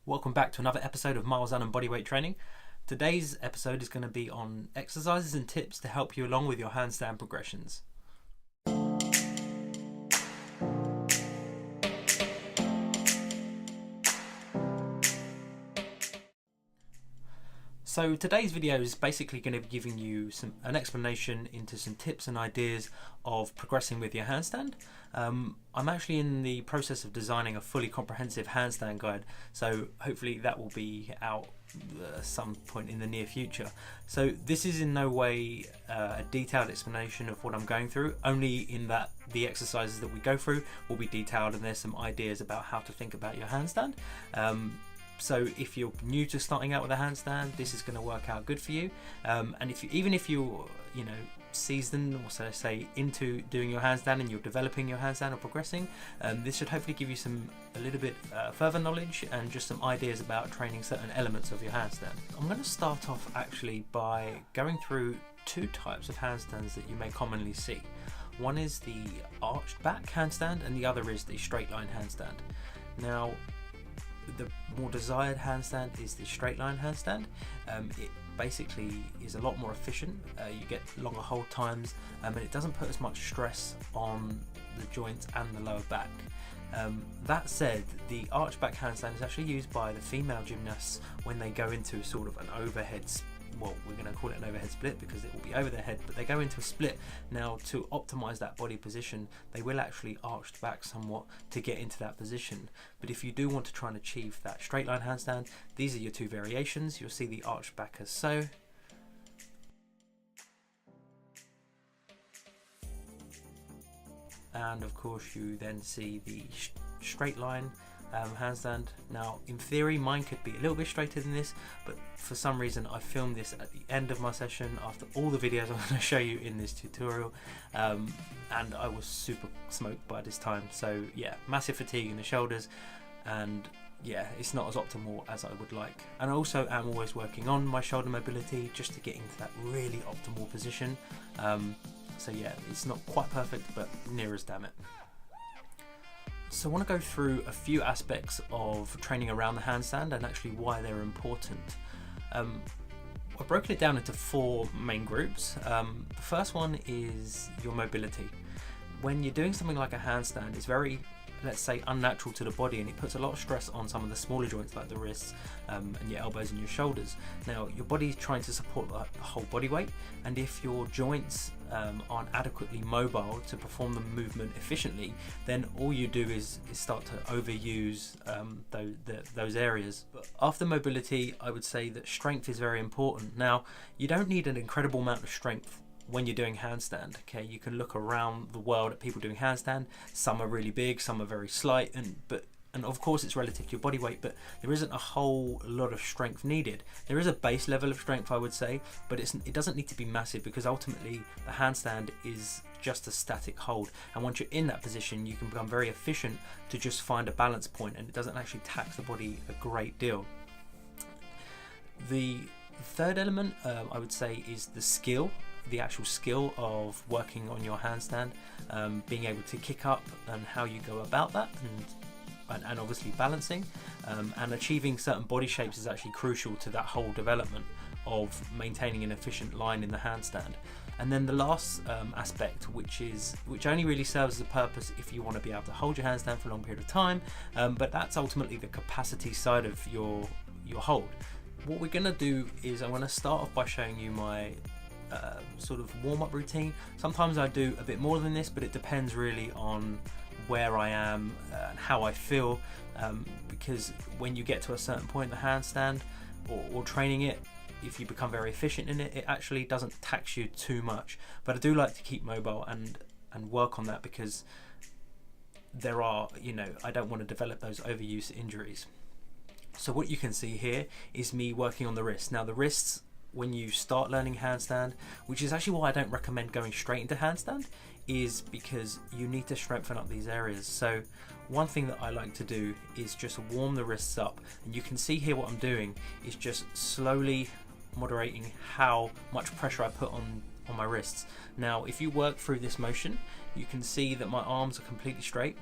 Welcome back to another episode of Miles Annon Bodyweight Training. Today's episode is going to be on exercises and tips to help you along with your handstand progressions. So today's video is basically going to be giving you an explanation into some tips and ideas of progressing with your handstand. I'm actually in the process of designing a fully comprehensive handstand guide, so hopefully that will be out some point in the near future. So this is in no way a detailed explanation of what I'm going through, only in that the exercises that we go through will be detailed and there's some ideas about how to think about your handstand. So if you're new to starting out with a handstand, this is going to work out good for you. And even if you're seasoned, or so say into doing your handstand and you're developing your handstand or progressing, this should hopefully give you a little bit further knowledge and just some ideas about training certain elements of your handstand. I'm going to start off actually by going through two types of handstands that you may commonly see. One is the arched back handstand and the other is the straight line handstand. Now, the more desired handstand is the straight line handstand. It basically is a lot more efficient. You get longer hold times and it doesn't put as much stress on the joints and the lower back. That said, the arch back handstand is actually used by the female gymnasts when they go into sort of an overhead well, we're going to call it an overhead split because it will be over their head, but they go into a split. Now, to optimize that body position, they will actually arch back somewhat to get into that position. But if you do want to try and achieve that straight line handstand, these are your two variations. You'll see the arch back as so. And of course, you then see the straight line handstand. Now, in theory, mine could be a little bit straighter than this, but for some reason I filmed this at the end of my session after all the videos I'm going to show you in this tutorial, and I was super smoked by this time. So yeah, massive fatigue in the shoulders, and yeah, it's not as optimal as I would like. And I also am always working on my shoulder mobility just to get into that really optimal position. So yeah, it's not quite perfect, but near as damn it. So I want to go through a few aspects of training around the handstand and actually why they're important. I've broken it down into four main groups. The first one is your mobility. When you're doing something like a handstand, it's very, let's say, unnatural to the body, and it puts a lot of stress on some of the smaller joints like the wrists and your elbows and your shoulders. Now, your body's trying to support the whole body weight, and if your joints aren't adequately mobile to perform the movement efficiently, then all you do is start to overuse those areas. But after mobility, I would say that strength is very important. Now, you don't need an incredible amount of strength when you're doing handstand. Okay, you can look around the world at people doing handstand. Some are really big, some are very slight, and of course it's relative to your body weight, but there isn't a whole lot of strength needed. There is a base level of strength, I would say, but it doesn't need to be massive, because ultimately the handstand is just a static hold, and once you're in that position you can become very efficient to just find a balance point, and it doesn't actually tax the body a great deal. The third element, I would say, is the actual skill of working on your handstand, being able to kick up and how you go about that, and obviously balancing, and achieving certain body shapes is actually crucial to that whole development of maintaining an efficient line in the handstand. And then the last aspect, which only really serves as a purpose if you want to be able to hold your handstand for a long period of time, but that's ultimately the capacity side of your hold. What we're going to do is I'm going to start off by showing you my sort of warm-up routine. Sometimes I do a bit more than this, but it depends really on where I am and how I feel, because when you get to a certain point in the handstand or training it, if you become very efficient in it, it actually doesn't tax you too much. But I do like to keep mobile and work on that, because there are, I don't want to develop those overuse injuries. So what you can see here is me working on the wrists. Now, the wrists, when you start learning handstand, which is actually why I don't recommend going straight into handstand, is because you need to strengthen up these areas. So one thing that I like to do is just warm the wrists up, and you can see here what I'm doing is just slowly moderating how much pressure I put on my wrists. Now, if you work through this motion, you can see that my arms are completely straight,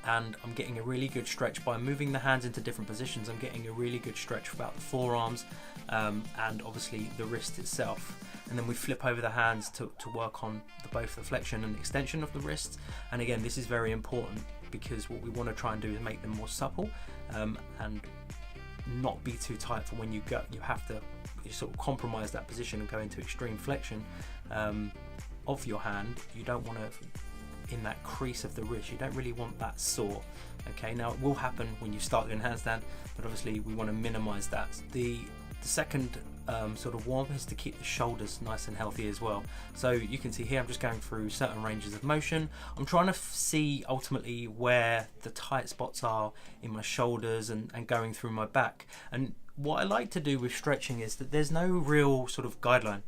and I'm getting a really good stretch by moving the hands into different positions. I'm getting a really good stretch about the forearms and obviously the wrist itself. And then we flip over the hands to work on both the flexion and extension of the wrists. And again, this is very important because what we want to try and do is make them more supple and not be too tight for when you go. You have to sort of compromise that position and go into extreme flexion of your hand. You don't want to, in that crease of the wrist, you don't really want that sore. Okay, now it will happen when you start doing handstand, but obviously we want to minimize that. The second sort of warm is to keep the shoulders nice and healthy as well. So you can see here I'm just going through certain ranges of motion. I'm trying to see ultimately where the tight spots are in my shoulders and going through my back. And what I like to do with stretching is that there's no real sort of guideline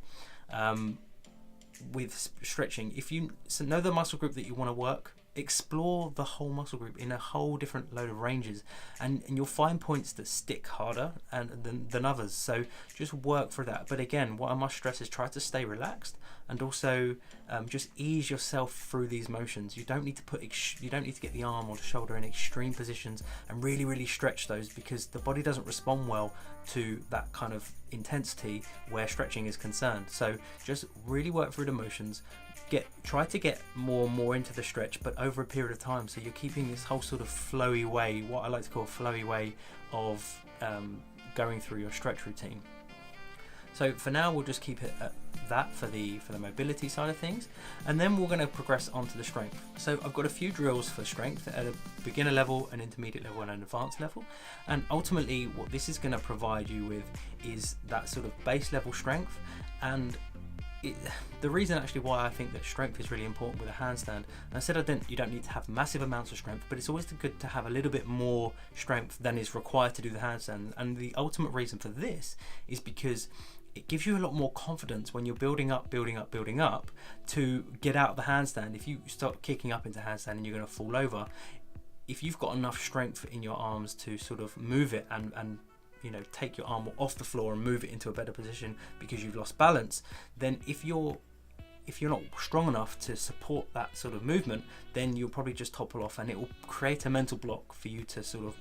with stretching. If you know the muscle group that you want to work, explore the whole muscle group in a whole different load of ranges, and you'll find points that stick harder than others. So just work for that. But again, what I must stress is try to stay relaxed and also just ease yourself through these motions. You don't need to get the arm or the shoulder in extreme positions and really stretch those, because the body doesn't respond well to that kind of intensity where stretching is concerned. So just really work through the motions. Try to get more and more into the stretch, but over a period of time, so you're keeping this whole sort of flowy way, what I like to call a flowy way of going through your stretch routine. So for now we'll just keep it at that for the mobility side of things, and then we're going to progress onto the strength. So I've got a few drills for strength at a beginner level, an intermediate level and an advanced level, and ultimately what this is going to provide you with is that sort of base level strength. And the reason actually why I think that strength is really important with a handstand, and I said you don't need to have massive amounts of strength, but it's always good to have a little bit more strength than is required to do the handstand. And the ultimate reason for this is because it gives you a lot more confidence when you're building up to get out of the handstand. If you start kicking up into handstand and you're going to fall over, if you've got enough strength in your arms to sort of move it and take your arm off the floor and move it into a better position because you've lost balance, then if you're not strong enough to support that sort of movement, then you'll probably just topple off, and it will create a mental block for you to sort of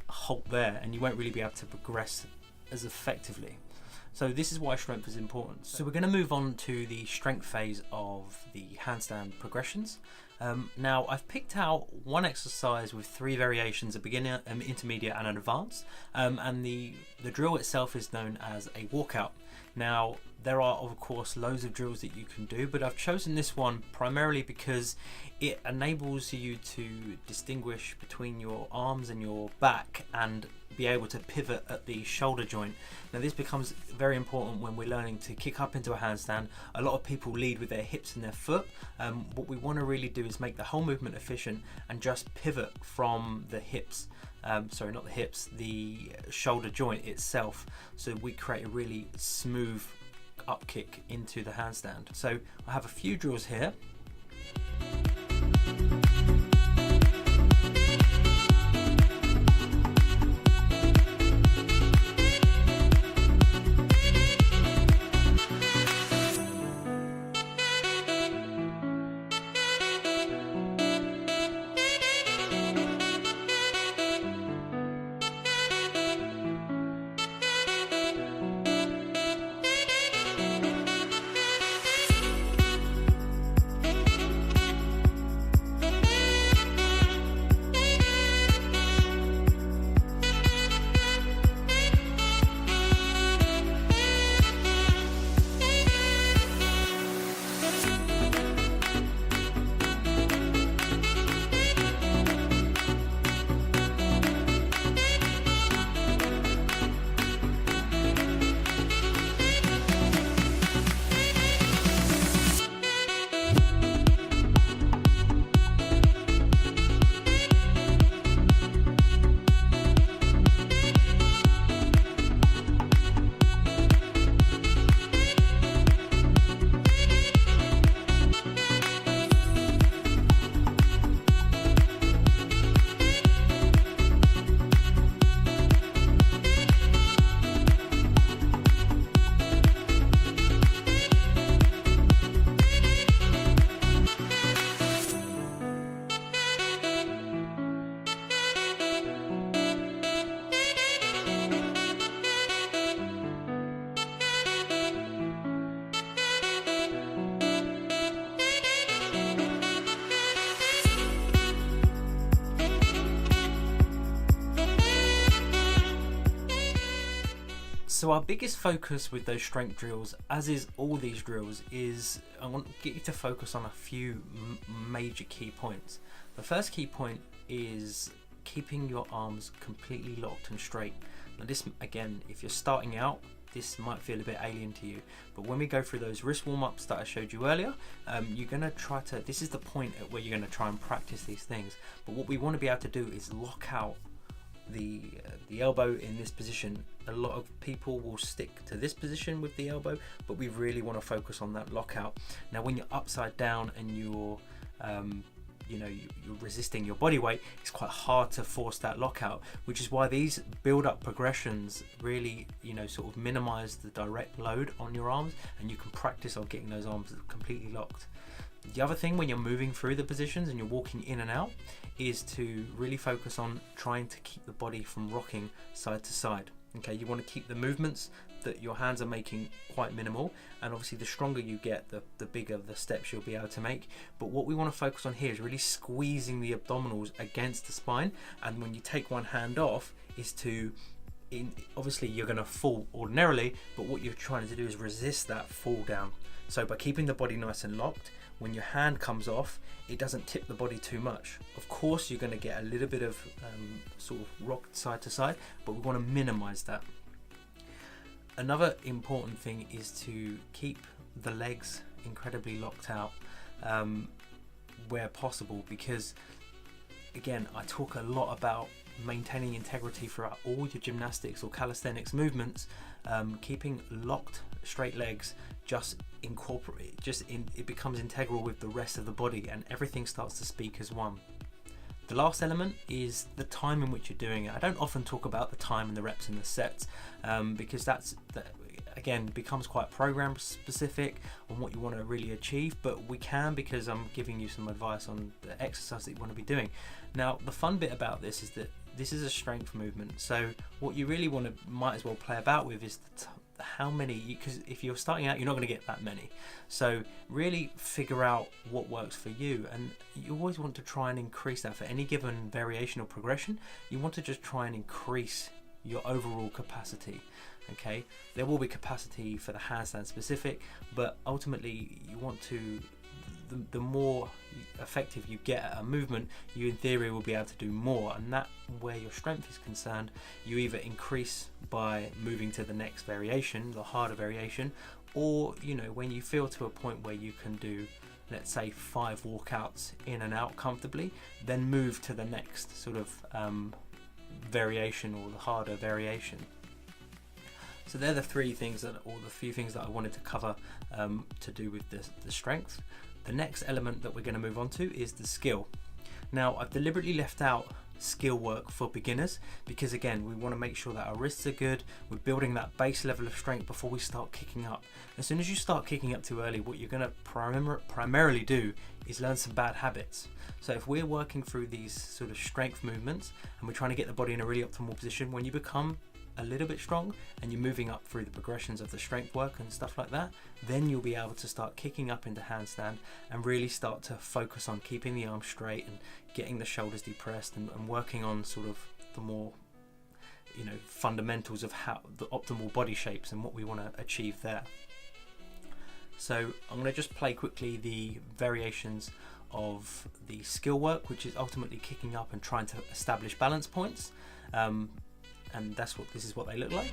halt there, and you won't really be able to progress as effectively. So this is why strength is important. So we're going to move on to the strength phase of the handstand progressions. Now I've picked out one exercise with 3 variations: a beginner, an intermediate and an advanced, and the drill itself is known as a walkout. Now there are of course loads of drills that you can do, but I've chosen this one primarily because it enables you to distinguish between your arms and your back and be able to pivot at the shoulder joint. Now this becomes very important when we're learning to kick up into a handstand. A lot of people lead with their hips and their foot. What we want to really do is make the whole movement efficient and just pivot from the hips, sorry, not the hips, the shoulder joint itself, so we create a really smooth up kick into the handstand. So I have a few drills here. So our biggest focus with those strength drills, as is all these drills, is I want to get you to focus on a few major key points. The first key point is keeping your arms completely locked and straight. Now this, again, if you're starting out, this might feel a bit alien to you, but when we go through those wrist warm-ups that I showed you earlier, you're going to try to, this is the point at where you're going to try and practice these things. But what we want to be able to do is lock out the elbow in this position. A lot of people will stick to this position with the elbow, but we really want to focus on that lockout. Now when you're upside down and you're you're resisting your body weight, it's quite hard to force that lockout, which is why these build-up progressions really sort of minimize the direct load on your arms, and you can practice on getting those arms completely locked. The other thing when you're moving through the positions and you're walking in and out is to really focus on trying to keep the body from rocking side to side. Okay, you want to keep the movements that your hands are making quite minimal, and obviously the stronger you get, the bigger the steps you'll be able to make. But what we want to focus on here is really squeezing the abdominals against the spine, and when you take one hand off is to obviously you're going to fall ordinarily, but what you're trying to do is resist that fall down. So by keeping the body nice and locked, when your hand comes off, it doesn't tip the body too much. Of course, you're going to get a little bit of sort of rock side to side, but we want to minimize that. Another important thing is to keep the legs incredibly locked out where possible, because again, I talk a lot about maintaining integrity throughout all your gymnastics or calisthenics movements. Keeping locked straight legs it becomes integral with the rest of the body, and everything starts to speak as one. The last element is the time in which you're doing it. I don't often talk about the time and the reps and the sets because that again becomes quite program specific on what you want to really achieve, but we can, because I'm giving you some advice on the exercise that you want to be doing. Now the fun bit about this is that this is a strength movement, so what you really might as well play about with is how many, because if you're starting out, you're not going to get that many. So really figure out what works for you, and you always want to try and increase that for any given variation or progression. You want to just try and increase your overall capacity. Okay, there will be capacity for the handstand specific, but ultimately you want to, the more effective you get at a movement, you in theory will be able to do more, and that where your strength is concerned, you either increase by moving to the next variation, the harder variation, or when you feel to a point where you can do, let's say 5 walkouts in and out comfortably, then move to the next sort of variation or the harder variation. So they're the few things that I wanted to cover to do with the strength. The next element that we're going to move on to is the skill. Now I've deliberately left out skill work for beginners because again, we want to make sure that our wrists are good, we're building that base level of strength before we start kicking up. As soon as you start kicking up too early, what you're going to primarily do is learn some bad habits. So if we're working through these sort of strength movements and we're trying to get the body in a really optimal position, when you become a little bit strong and you're moving up through the progressions of the strength work and stuff like that, then you'll be able to start kicking up into handstand and really start to focus on keeping the arms straight and getting the shoulders depressed and working on sort of the more fundamentals of how the optimal body shapes and what we want to achieve there. So I'm going to just play quickly the variations of the skill work, which is ultimately kicking up and trying to establish balance points. And this is what they look like.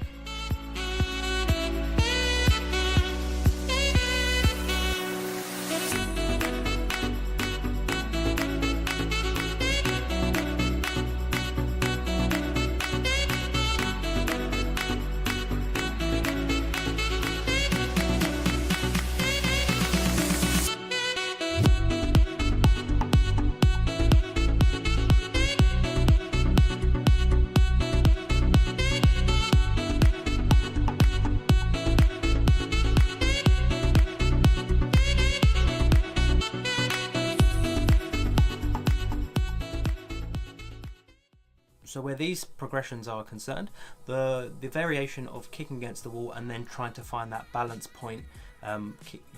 So where these progressions are concerned, the variation of kicking against the wall and then trying to find that balance point,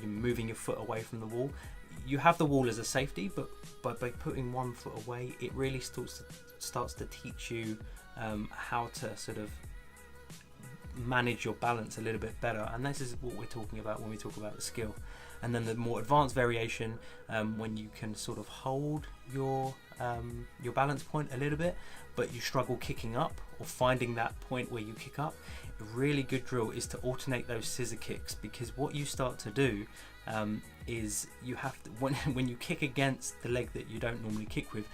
moving your foot away from the wall. You have the wall as a safety, but by putting one foot away, it really starts to teach you how to sort of manage your balance a little bit better. And this is what we're talking about when we talk about the skill. And then the more advanced variation, when you can sort of hold your balance point a little bit, but you struggle kicking up or finding that point where you kick up. A really good drill is to alternate those scissor kicks, because what you start to do is you have to, when you kick against the leg that you don't normally kick with,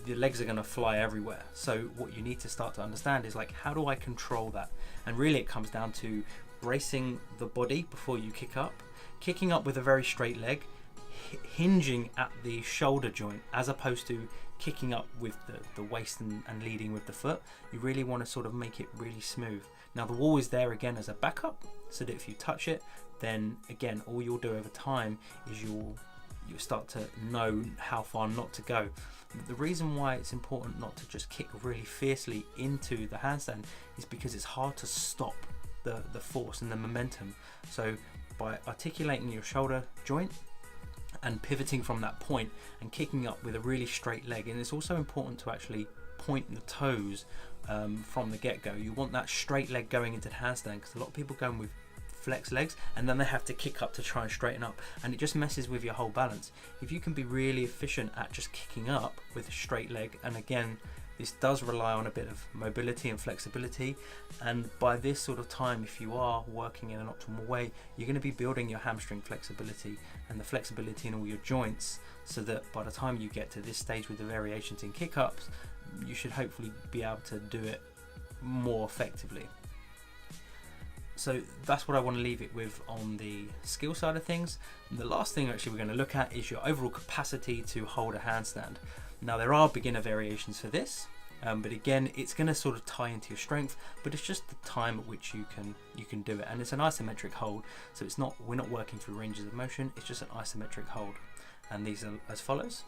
the legs are going to fly everywhere. So what you need to start to understand is like, how do I control that? And really it comes down to bracing the body before you kick up, kicking up with a very straight leg, hinging at the shoulder joint as opposed to kicking up with the waist and leading with the foot. You really want to sort of make it really smooth. Now the wall is there again as a backup, so that if you touch it, then again all you'll do over time is you'll start to know how far not to go. The reason why it's important not to just kick really fiercely into the handstand is because it's hard to stop the force and the momentum. So by articulating your shoulder joint and pivoting from that point and kicking up with a really straight leg, and it's also important to actually point the toes from the get-go. You want that straight leg going into the handstand, because a lot of people go with flex legs and then they have to kick up to try and straighten up, and it just messes with your whole balance. If you can be really efficient at just kicking up with a straight leg, and again this does rely on a bit of mobility and flexibility, and by this sort of time, if you are working in an optimal way, you're going to be building your hamstring flexibility and the flexibility in all your joints, so that by the time you get to this stage with the variations in kick ups, you should hopefully be able to do it more effectively. So that's what I want to leave it with on the skill side of things. And the last thing actually we're going to look at is your overall capacity to hold a handstand. Now there are beginner variations for this, but again it's going to sort of tie into your strength, but it's just the time at which you can do it. And it's an isometric hold, so we're not working through ranges of motion, it's just an isometric hold. And these are as follows.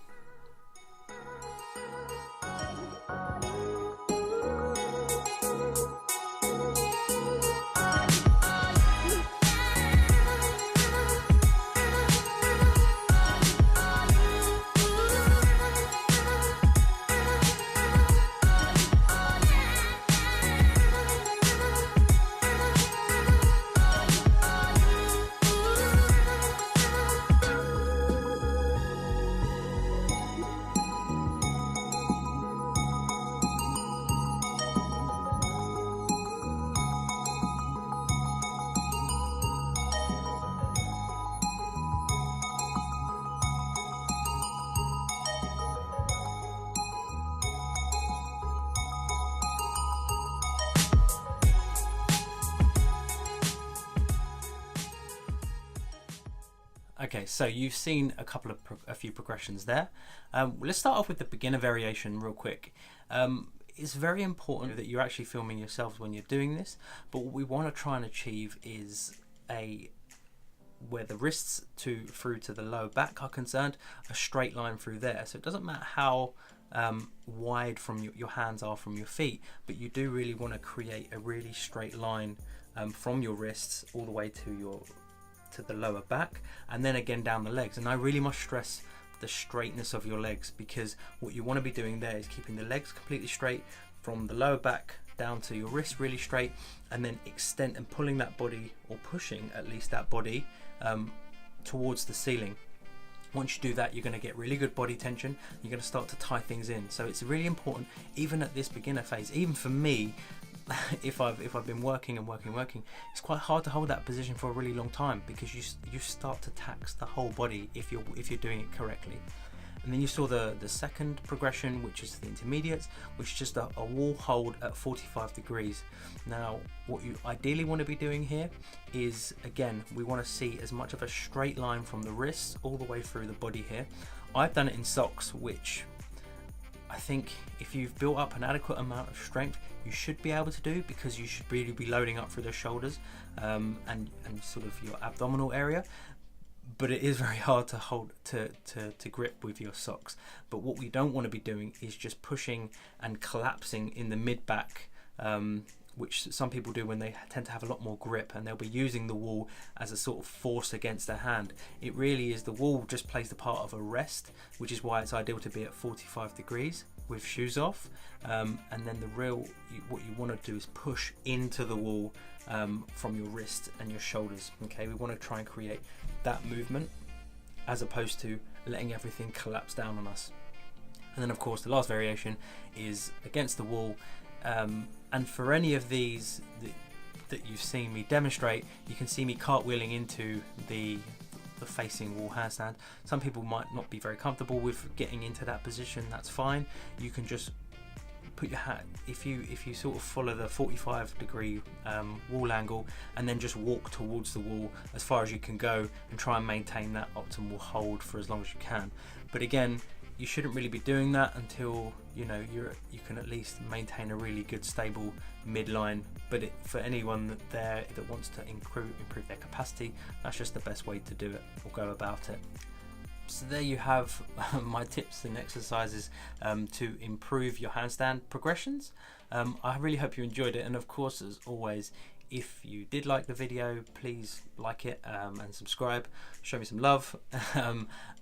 Okay, so you've seen a few progressions there. Let's start off with the beginner variation real quick. It's very important that you're actually filming yourselves when you're doing this, but what we want to try and achieve is where the wrists through to the lower back are concerned, a straight line through there. So it doesn't matter how wide from your hands are from your feet, but you do really want to create a really straight line from your wrists all the way to the lower back, and then again down the legs. And I really must stress the straightness of your legs, because what you want to be doing there is keeping the legs completely straight from the lower back down to your wrist really straight, and then extend and pulling that body, or pushing at least that body towards the ceiling. Once you do that, you're going to get really good body tension. You're going to start to tie things in. So it's really important, even at this beginner phase, even for me, if I've been working, it's quite hard to hold that position for a really long time, because you start to tax the whole body if you're doing it correctly. And then you saw the second progression, which is the intermediates, which is just a wall hold at 45 degrees. Now what you ideally want to be doing here is, again, we want to see as much of a straight line from the wrists all the way through the body here. I've done it in socks, which I think if you've built up an adequate amount of strength, you should be able to do, because you should really be loading up through the shoulders and sort of your abdominal area. But it is very hard to hold to grip with your socks. But what we don't want to be doing is just pushing and collapsing in the mid back, which some people do when they tend to have a lot more grip, and they'll be using the wall as a sort of force against their hand. It really is, the wall just plays the part of a rest, which is why it's ideal to be at 45 degrees. with shoes off, and then what you want to do is push into the wall from your wrist and your shoulders. Okay, we want to try and create that movement as opposed to letting everything collapse down on us. And then of course the last variation is against the wall, and for any of these that you've seen me demonstrate, you can see me cartwheeling into the facing wall handstand. Some people might not be very comfortable with getting into that position. That's fine. You can just put your hat, if you sort of follow the 45-degree wall angle, and then just walk towards the wall as far as you can go and try and maintain that optimal hold for as long as you can. But again, you shouldn't really be doing that until you can at least maintain a really good stable midline. But for anyone that wants to improve their capacity, that's just the best way to do it or go about it. So there you have my tips and exercises to improve your handstand progressions. I really hope you enjoyed it, and of course, as always, if you did like the video, please like it and subscribe, show me some love,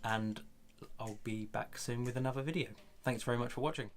and I'll be back soon with another video. Thanks very much for watching.